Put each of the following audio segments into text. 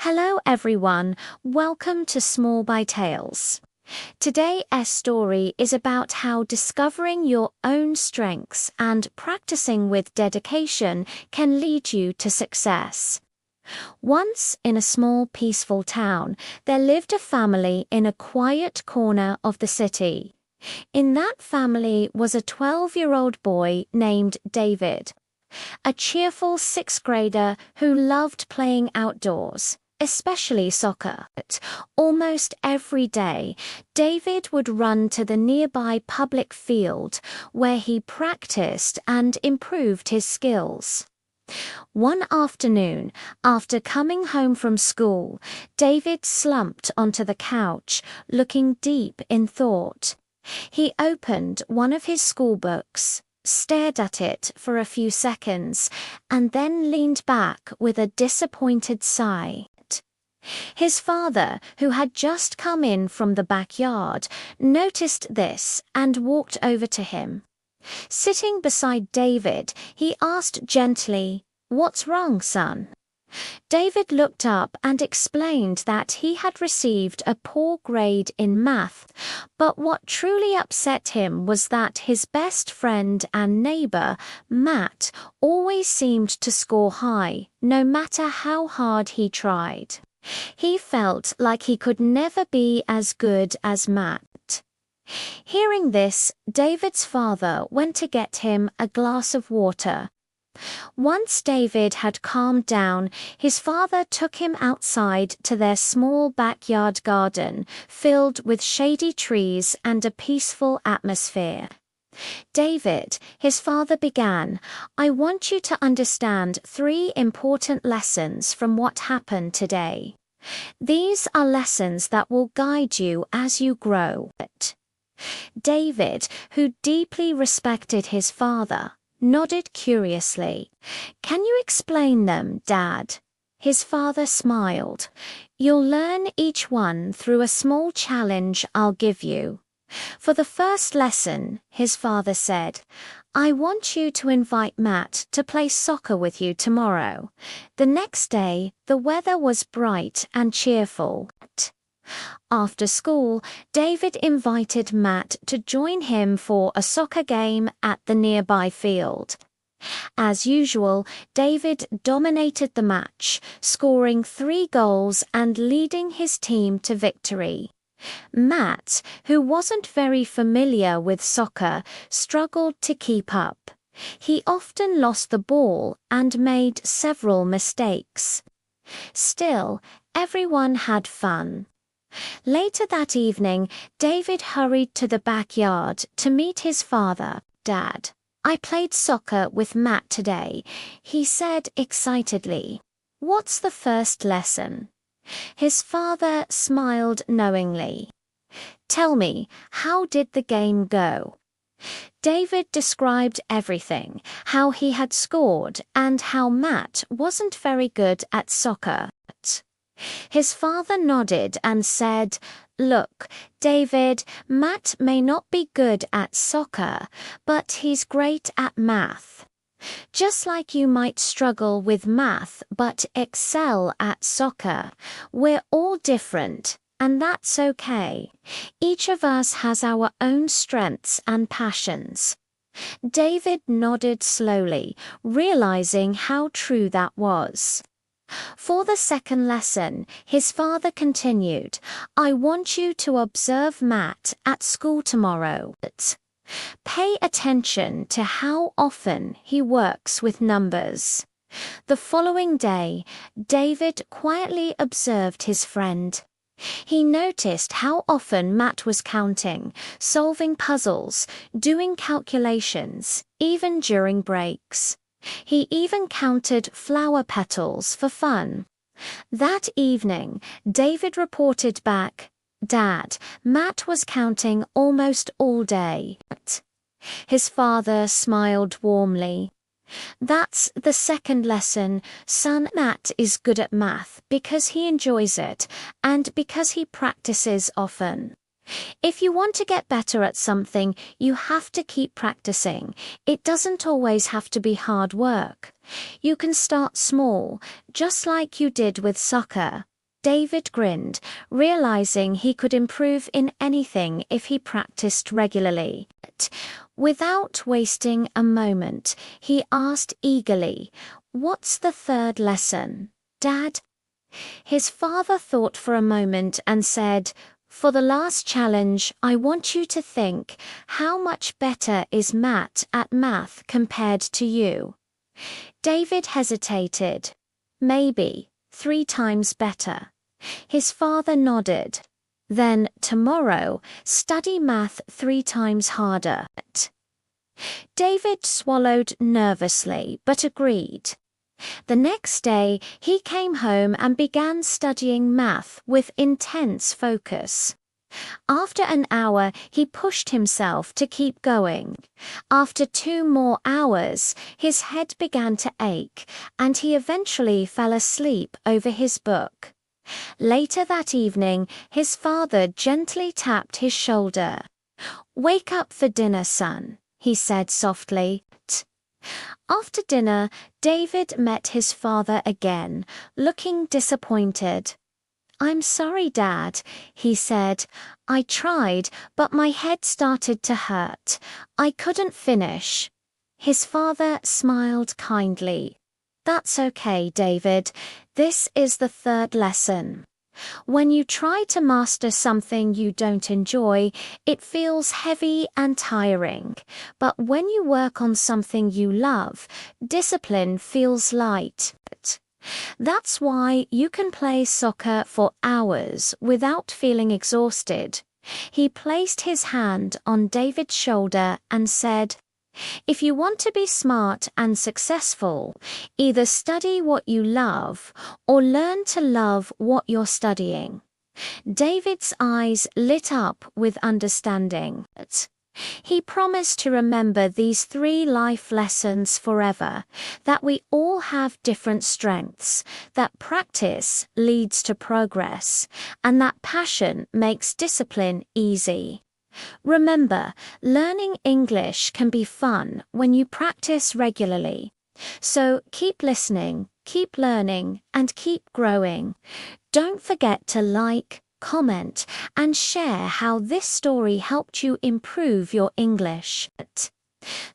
Hello everyone, welcome to Small by Tales. Today's story is about how discovering your own strengths and practicing with dedication can lead you to success. Once in a small peaceful town, there lived a family in a quiet corner of the city. In that family was a 12-year-old boy named David, a cheerful sixth grader who loved playing outdoors, especially soccer. Almost every day, David would run to the nearby public field where he practiced and improved his skills. One afternoon, after coming home from school, David slumped onto the couch, looking deep in thought. He opened one of his school books, stared at it for a few seconds, and then leaned back with a disappointed sigh. His father, who had just come in from the backyard, noticed this and walked over to him. Sitting beside David, he asked gently, "What's wrong, son?" David looked up and explained that he had received a poor grade in math, but what truly upset him was that his best friend and neighbor, Matt, always seemed to score high, no matter how hard he tried. He felt like he could never be as good as Matt. Hearing this, David's father went to get him a glass of water. Once David had calmed down, his father took him outside to their small backyard garden, filled with shady trees and a peaceful atmosphere. "David," his father began, "I want you to understand 3 important lessons from what happened today. These are lessons that will guide you as you grow." David, who deeply respected his father, nodded curiously. "Can you explain them, Dad?" His father smiled. "You'll learn each one through a small challenge I'll give you. For the first lesson," his father said, "I want you to invite Matt to play soccer with you tomorrow." The next day, the weather was bright and cheerful. After school, David invited Matt to join him for a soccer game at the nearby field. As usual, David dominated the match, scoring 3 goals and leading his team to victory. Matt, who wasn't very familiar with soccer, struggled to keep up. He often lost the ball and made several mistakes. Still, everyone had fun. Later that evening, David hurried to the backyard to meet his father. "Dad, I played soccer with Matt today," he said excitedly. "What's the first lesson?" His father smiled knowingly. "Tell me, how did the game go?" David described everything, how he had scored and how Matt wasn't very good at soccer. His father nodded and said, "Look, David, Matt may not be good at soccer, but he's great at math. Just like you might struggle with math but excel at soccer, we're all different, and that's okay. Each of us has our own strengths and passions." David nodded slowly, realizing how true that was. For the second lesson, his father continued, "I want you to observe Matt at school tomorrow. Pay attention to how often he works with numbers." The following day, David quietly observed his friend. He noticed how often Matt was counting, solving puzzles, doing calculations, even during breaks. He even counted flower petals for fun. That evening, David reported back, "Dad, Matt was counting almost all day." His father smiled warmly. "That's the second lesson, son. Matt is good at math because he enjoys it and because he practices often. If you want to get better at something, you have to keep practicing. It doesn't always have to be hard work. You can start small, just like you did with soccer. David grinned, realizing he could improve in anything if he practiced regularly. Without wasting a moment, he asked eagerly, "What's the third lesson, Dad?" His father thought for a moment and said, "For the last challenge, I want you to think, how much better is Matt at math compared to you?" David hesitated. "Maybe 3 times better." His father nodded. "Then tomorrow, study math 3 times harder." David swallowed nervously but agreed. The next day, he came home and began studying math with intense focus. After an hour, he pushed himself to keep going. After 2 more hours, his head began to ache, and he eventually fell asleep over his book. Later that evening, his father gently tapped his shoulder. "Wake up for dinner, son," he said softly. After dinner, David met his father again, looking disappointed. "I'm sorry, Dad," he said. "I tried, but my head started to hurt. I couldn't finish." His father smiled kindly. "That's okay, David. This is the third lesson. When you try to master something you don't enjoy, it feels heavy and tiring. But when you work on something you love, discipline feels light. That's why you can play soccer for hours without feeling exhausted." He placed his hand on David's shoulder and said, "If you want to be smart and successful, either study what you love or learn to love what you're studying." David's eyes lit up with understanding. He promised to remember these 3 life lessons forever, that we all have different strengths, that practice leads to progress, and that passion makes discipline easy. Remember, learning English can be fun when you practice regularly. So keep listening, keep learning, and keep growing. Don't forget to like, comment, and share how this story helped you improve your English.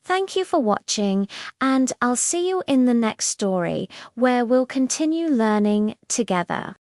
Thank you for watching, and I'll see you in the next story, where we'll continue learning together.